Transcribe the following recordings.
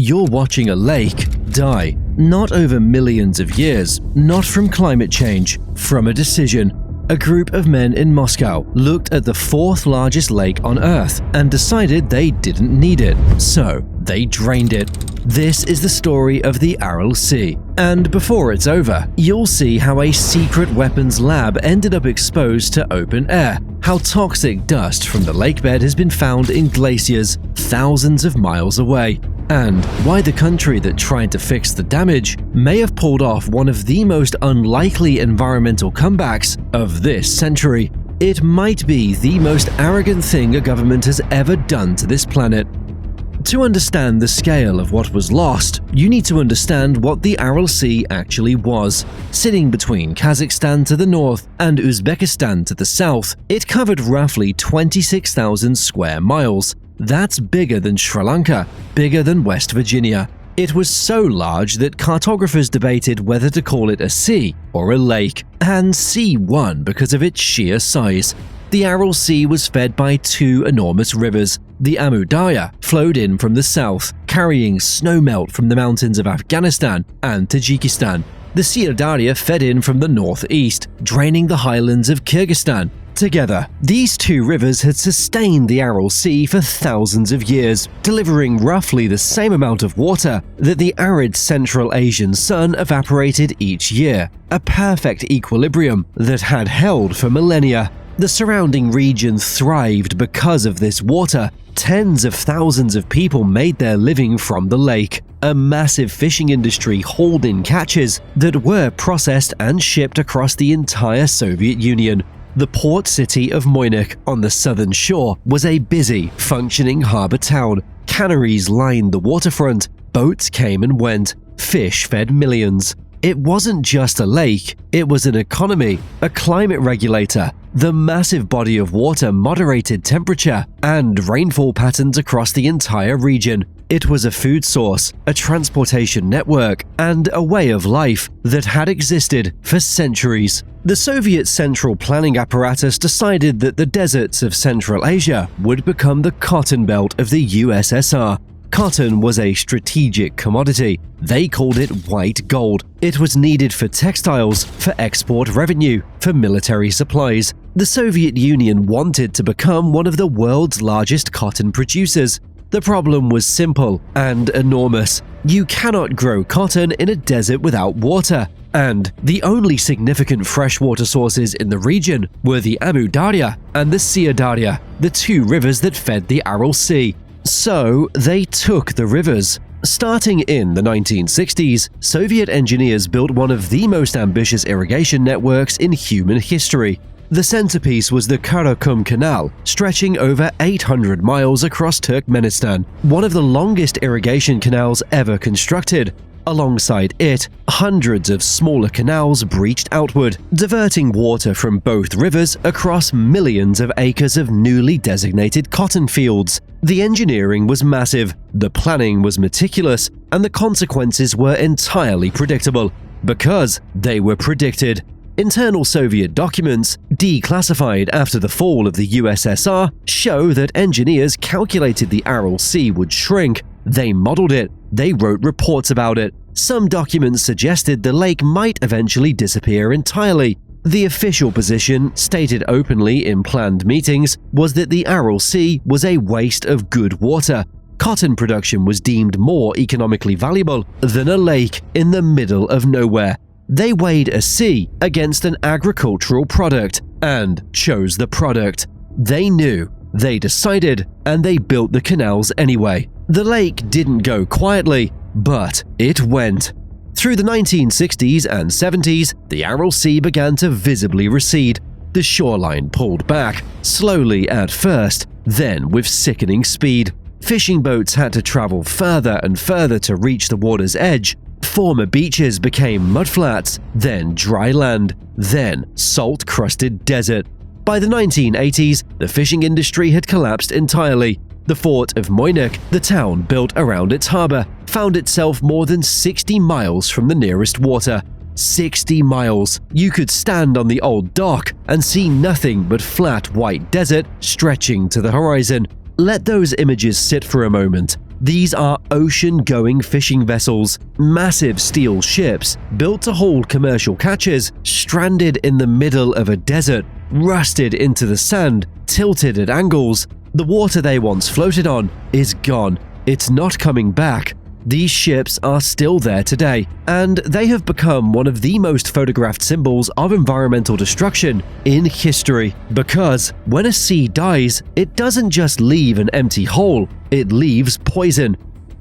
you're watching a lake die, not over millions of years, not from climate change, from a decision. A group of men in Moscow looked at the fourth largest lake on Earth and decided they didn't need it, so they drained it. This is the story of the Aral Sea. And before it's over, you'll see how a secret weapons lab ended up exposed to open air, how toxic dust from the lakebed has been found in glaciers thousands of miles away, and why the country that tried to fix the damage may have pulled off one of the most unlikely environmental comebacks of this century. It might be the most arrogant thing a government has ever done to this planet. To understand the scale of what was lost, you need to understand what the Aral Sea actually was. Sitting between Kazakhstan to the north and Uzbekistan to the south, it covered roughly 26,000 square miles. That's bigger than Sri Lanka, bigger than West Virginia. It was so large that cartographers debated whether to call it a sea or a lake, and sea won because of its sheer size. The Aral Sea was fed by two enormous rivers. The Amu Darya flowed in from the south, carrying snowmelt from the mountains of Afghanistan and Tajikistan. The Syr Darya fed in from the northeast, draining the highlands of Kyrgyzstan. Together, these two rivers had sustained the Aral Sea for thousands of years, delivering roughly the same amount of water that the arid Central Asian sun evaporated each year, a perfect equilibrium that had held for millennia. The surrounding region thrived because of this water. Tens of thousands of people made their living from the lake. A massive fishing industry hauled in catches that were processed and shipped across the entire Soviet Union. The port city of Moynik on the southern shore was a busy, functioning harbor town. Canneries lined the waterfront, boats came and went, fish fed millions. It wasn't just a lake, it was an economy, a climate regulator. The massive body of water moderated temperature and rainfall patterns across the entire region. It was a food source, a transportation network, and a way of life that had existed for centuries. The Soviet central planning apparatus decided that the deserts of Central Asia would become the cotton belt of the USSR. Cotton was a strategic commodity. They called it white gold. It was needed for textiles, for export revenue, for military supplies. The Soviet Union wanted to become one of the world's largest cotton producers. The problem was simple and enormous. You cannot grow cotton in a desert without water, and the only significant freshwater sources in the region were the Amu Darya and the Syr Darya, the two rivers that fed the Aral Sea. So they took the rivers. Starting in the 1960s, Soviet engineers built one of the most ambitious irrigation networks in human history. The centerpiece was the Karakum Canal, stretching over 800 miles across Turkmenistan, one of the longest irrigation canals ever constructed. Alongside it, hundreds of smaller canals breached outward, diverting water from both rivers across millions of acres of newly designated cotton fields. The engineering was massive, the planning was meticulous, and the consequences were entirely predictable, because they were predicted. Internal Soviet documents, declassified after the fall of the USSR, show that engineers calculated the Aral Sea would shrink. They modeled it. They wrote reports about it. Some documents suggested the lake might eventually disappear entirely. The official position, stated openly in planned meetings, was that the Aral Sea was a waste of good water. Cotton production was deemed more economically valuable than a lake in the middle of nowhere. They weighed a sea against an agricultural product and chose the product. They knew, they decided, and they built the canals anyway. The lake didn't go quietly, but it went. Through the 1960s and 70s, the Aral Sea began to visibly recede. The shoreline pulled back, slowly at first, then with sickening speed. Fishing boats had to travel further and further to reach the water's edge. Former beaches became mudflats, then dry land, then salt-crusted desert. By the 1980s, the fishing industry had collapsed entirely. The fort of Moynik, the town built around its harbor, found itself more than 60 miles from the nearest water. 60 miles. You could stand on the old dock and see nothing but flat white desert stretching to the horizon. Let those images sit for a moment. These are ocean-going fishing vessels, massive steel ships built to haul commercial catches, stranded in the middle of a desert, rusted into the sand, tilted at angles. The water they once floated on is gone. It's not coming back. These ships are still there today, and they have become one of the most photographed symbols of environmental destruction in history. Because when a sea dies, it doesn't just leave an empty hole, it leaves poison.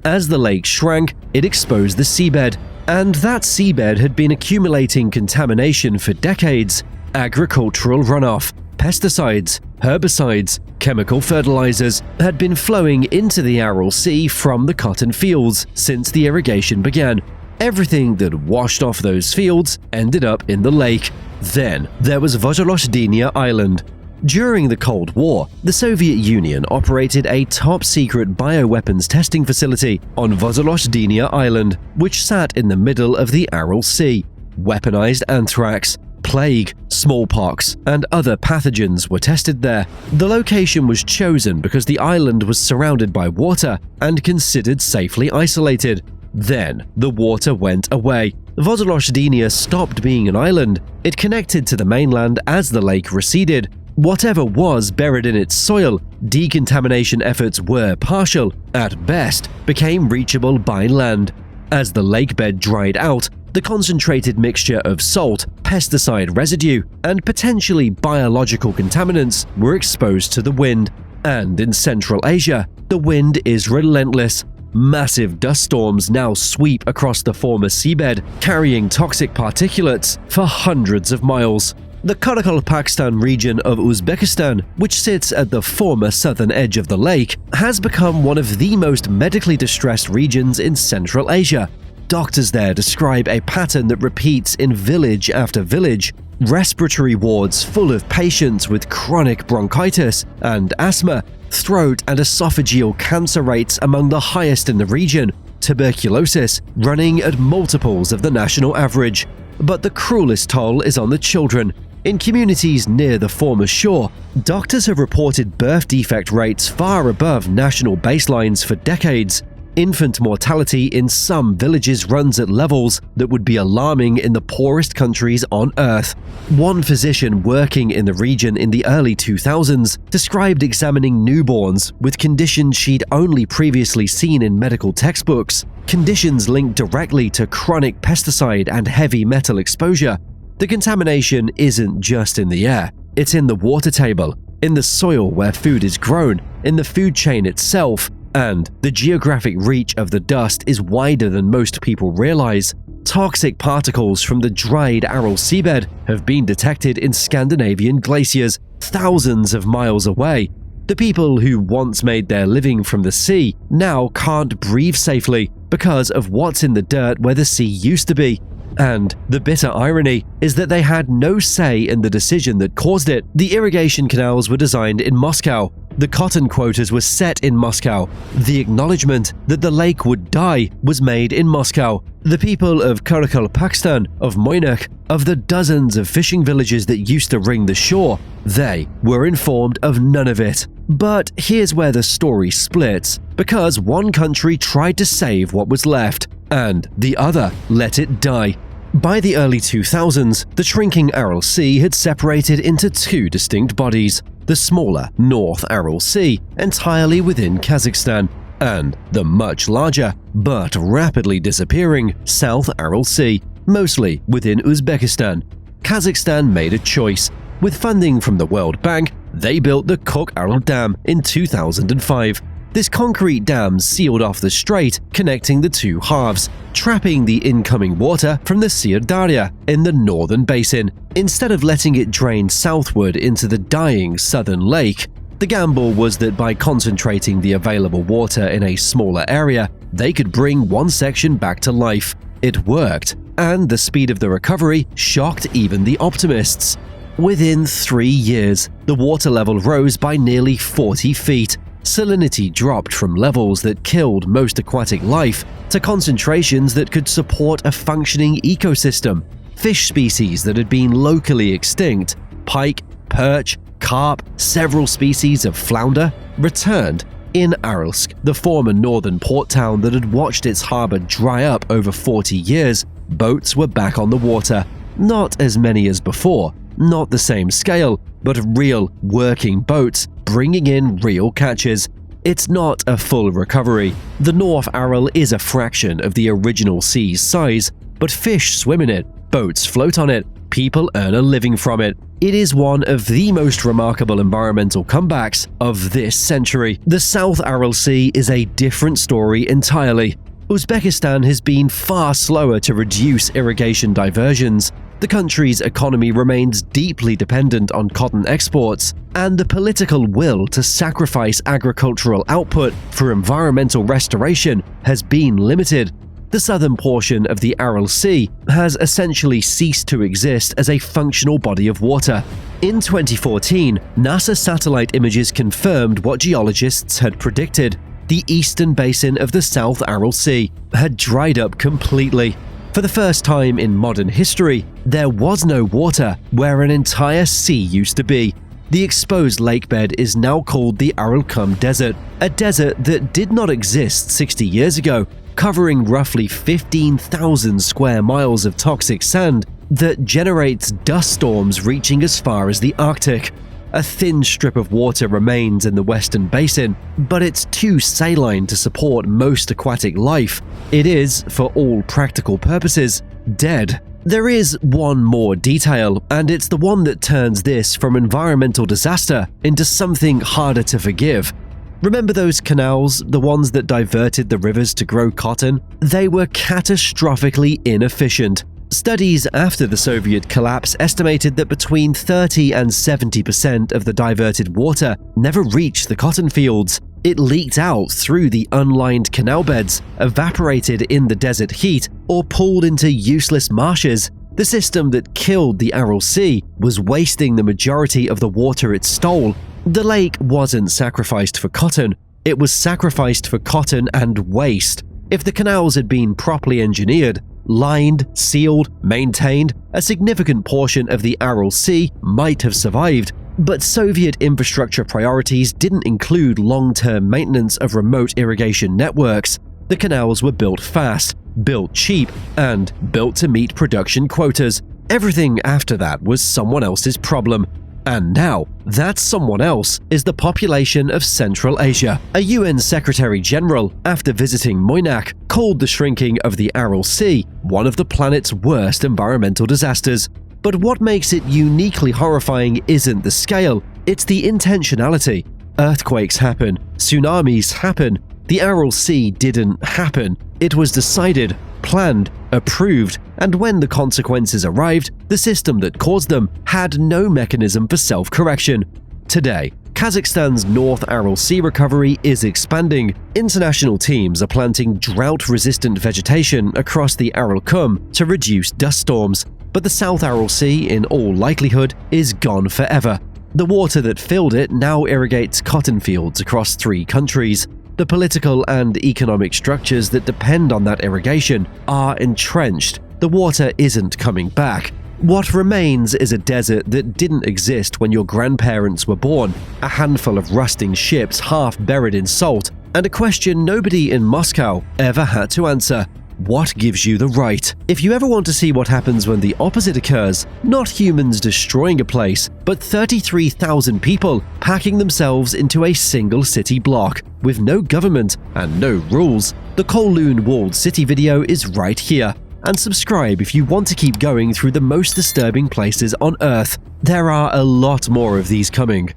As the lake shrank, it exposed the seabed, and that seabed had been accumulating contamination for decades. Agricultural runoff, pesticides, herbicides, chemical fertilizers had been flowing into the Aral Sea from the cotton fields since the irrigation began. Everything that washed off those fields ended up in the lake. Then there was Vozholoshdinya Island. During the Cold War, the Soviet Union operated a top-secret bioweapons testing facility on Vozholoshdinya Island, which sat in the middle of the Aral Sea. Weaponized anthrax, plague, smallpox, and other pathogens were tested there. The location was chosen because the island was surrounded by water and considered safely isolated. Then, the water went away. Vozholoshdinya stopped being an island. It connected to the mainland as the lake receded. Whatever was buried in its soil, decontamination efforts were partial, at best, became reachable by land. As the lake bed dried out, the concentrated mixture of salt, pesticide residue, and potentially biological contaminants were exposed to the wind. And in Central Asia, the wind is relentless. Massive dust storms now sweep across the former seabed, carrying toxic particulates for hundreds of miles. The Karakalpakstan region of Uzbekistan, which sits at the former southern edge of the lake, has become one of the most medically distressed regions in Central Asia. Doctors there describe a pattern that repeats in village after village. Respiratory wards full of patients with chronic bronchitis and asthma, throat and esophageal cancer rates among the highest in the region, tuberculosis running at multiples of the national average. But the cruelest toll is on the children. In communities near the former shore, doctors have reported birth defect rates far above national baselines for decades. Infant mortality in some villages runs at levels that would be alarming in the poorest countries on Earth. One physician working in the region in the early 2000s described examining newborns with conditions she'd only previously seen in medical textbooks, conditions linked directly to chronic pesticide and heavy metal exposure. The contamination isn't just in the air, it's in the water table, in the soil where food is grown, in the food chain itself, and the geographic reach of the dust is wider than most people realize. Toxic particles from the dried Aral seabed have been detected in Scandinavian glaciers thousands of miles away. The people who once made their living from the sea now can't breathe safely because of what's in the dirt where the sea used to be. And the bitter irony is that they had no say in the decision that caused it. The irrigation canals were designed in Moscow. The cotton quotas were set in Moscow. The acknowledgement that the lake would die was made in Moscow. The people of Karakalpakstan, of Moynakh, of the dozens of fishing villages that used to ring the shore, they were informed of none of it. But here's where the story splits, because one country tried to save what was left, and the other let it die. By the early 2000s, the shrinking Aral Sea had separated into two distinct bodies: the smaller North Aral Sea, entirely within Kazakhstan, and the much larger, but rapidly disappearing, South Aral Sea, mostly within Uzbekistan. Kazakhstan made a choice. With funding from the World Bank, they built the Kok-Aral Dam in 2005. This concrete dam sealed off the strait connecting the two halves, trapping the incoming water from the Syr Darya in the northern basin. Instead of letting it drain southward into the dying southern lake, the gamble was that by concentrating the available water in a smaller area, they could bring one section back to life. It worked, and the speed of the recovery shocked even the optimists. Within 3 years, the water level rose by nearly 40 feet. Salinity dropped from levels that killed most aquatic life to concentrations that could support a functioning ecosystem. Fish species that had been locally extinct, pike, perch, carp, several species of flounder, returned. In Aralsk, the former northern port town that had watched its harbor dry up over 40 years, boats were back on the water. Not as many as before, not the same scale, but real, working boats bringing in real catches. It's not a full recovery. The North Aral is a fraction of the original sea's size, but fish swim in it, boats float on it, people earn a living from it. It is one of the most remarkable environmental comebacks of this century. The South Aral Sea is a different story entirely. Uzbekistan has been far slower to reduce irrigation diversions. The country's economy remains deeply dependent on cotton exports, and the political will to sacrifice agricultural output for environmental restoration has been limited. The southern portion of the Aral Sea has essentially ceased to exist as a functional body of water. In 2014, NASA satellite images confirmed what geologists had predicted. The eastern basin of the South Aral Sea had dried up completely. For the first time in modern history, there was no water where an entire sea used to be. The exposed lakebed is now called the Aral Desert, a desert that did not exist 60 years ago, covering roughly 15,000 square miles of toxic sand that generates dust storms reaching as far as the Arctic. A thin strip of water remains in the western basin, but it's too saline to support most aquatic life. It is, for all practical purposes, dead. There is one more detail, and it's the one that turns this from environmental disaster into something harder to forgive. Remember those canals, the ones that diverted the rivers to grow cotton? They were catastrophically inefficient. Studies after the Soviet collapse estimated that between 30 and 70% of the diverted water never reached the cotton fields. It leaked out through the unlined canal beds, evaporated in the desert heat, or pooled into useless marshes. The system that killed the Aral Sea was wasting the majority of the water it stole. The lake wasn't sacrificed for cotton, it was sacrificed for cotton and waste. If the canals had been properly engineered, lined, sealed, maintained, a significant portion of the Aral Sea might have survived. But Soviet infrastructure priorities didn't include long-term maintenance of remote irrigation networks. The canals were built fast, built cheap, and built to meet production quotas. Everything after that was someone else's problem. And now, that someone else is the population of Central Asia. A UN Secretary-General, after visiting Moynak, called the shrinking of the Aral Sea one of the planet's worst environmental disasters. But what makes it uniquely horrifying isn't the scale, it's the intentionality. Earthquakes happen, tsunamis happen. The Aral Sea didn't happen. It was decided, planned, approved, and when the consequences arrived, the system that caused them had no mechanism for self-correction. Today, Kazakhstan's North Aral Sea recovery is expanding. International teams are planting drought-resistant vegetation across the Aral to reduce dust storms, but the South Aral Sea, in all likelihood, is gone forever. The water that filled it now irrigates cotton fields across 3 countries. The political and economic structures that depend on that irrigation are entrenched. The water isn't coming back. What remains is a desert that didn't exist when your grandparents were born, a handful of rusting ships half buried in salt, and a question nobody in Moscow ever had to answer. What gives you the right? If you ever want to see what happens when the opposite occurs, not humans destroying a place, but 33,000 people packing themselves into a single city block, with no government and no rules, the Kowloon Walled City video is right here. And subscribe if you want to keep going through the most disturbing places on Earth. There are a lot more of these coming.